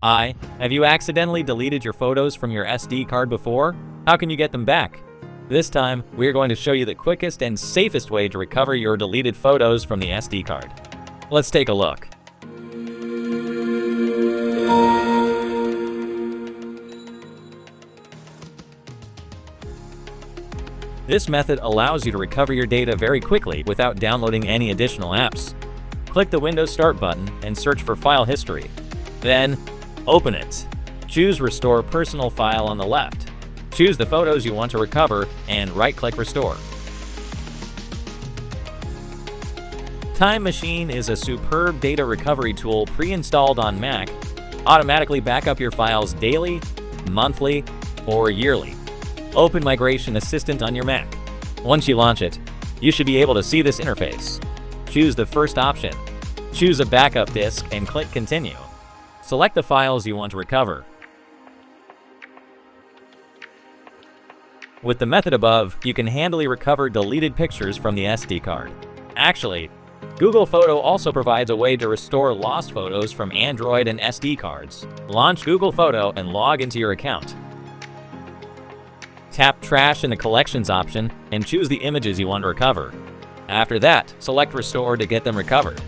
Have you accidentally deleted your photos from your SD card before? How can you get them back? This time, we're going to show you the quickest and safest way to recover your deleted photos from the SD card. Let's take a look. This method allows you to recover your data very quickly without downloading any additional apps. Click the Windows Start button and search for File History. Then, open it. Choose Restore Personal File on the left. Choose the photos you want to recover and right-click Restore. Time Machine is a superb data recovery tool pre-installed on Mac. Automatically back up your files daily, monthly, or yearly. Open Migration Assistant on your Mac. Once you launch it, you should be able to see this interface. Choose the first option. Choose a backup disk and click Continue. Select the files you want to recover. With the method above, you can handily recover deleted pictures from the SD card. Actually, Google Photo also provides a way to restore lost photos from Android and SD cards. Launch Google Photo and log into your account. Tap Trash in the Collections option and choose the images you want to recover. After that, select Restore to get them recovered.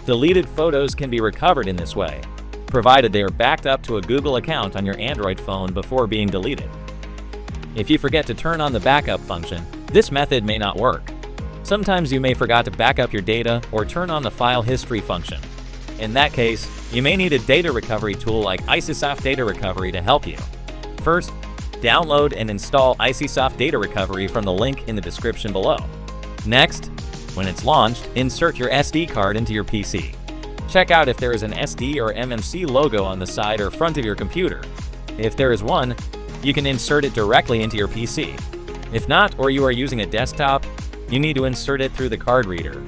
Deleted photos can be recovered in this way, provided they are backed up to a Google account on your Android phone before being deleted. If you forget to turn on the backup function, this method may not work. Sometimes you may forget to back up your data or turn on the File History function. In that case, you may need a data recovery tool like IcySoft Data Recovery to help you. First, download and install IcySoft Data Recovery from the link in the description below. Next, when it's launched, insert your SD card into your PC. Check out if there is an SD or MMC logo on the side or front of your computer. If there is one, you can insert it directly into your PC. If not, or you are using a desktop, you need to insert it through the card reader.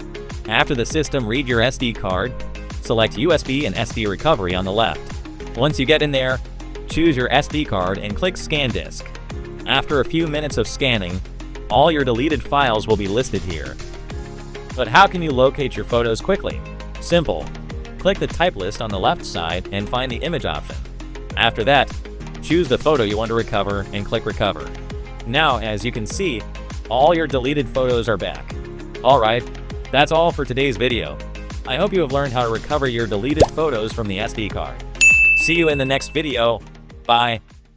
After the system read your SD card, select USB and SD recovery on the left. Once you get in there, choose your SD card and click Scan Disk. After a few minutes of scanning, all your deleted files will be listed here. But how can you locate your photos quickly? Simple. Click the type list on the left side and find the image option. After that, choose the photo you want to recover and click Recover. Now, as you can see, all your deleted photos are back. Alright, that's all for today's video. I hope you have learned how to recover your deleted photos from the SD card. See you in the next video. Bye.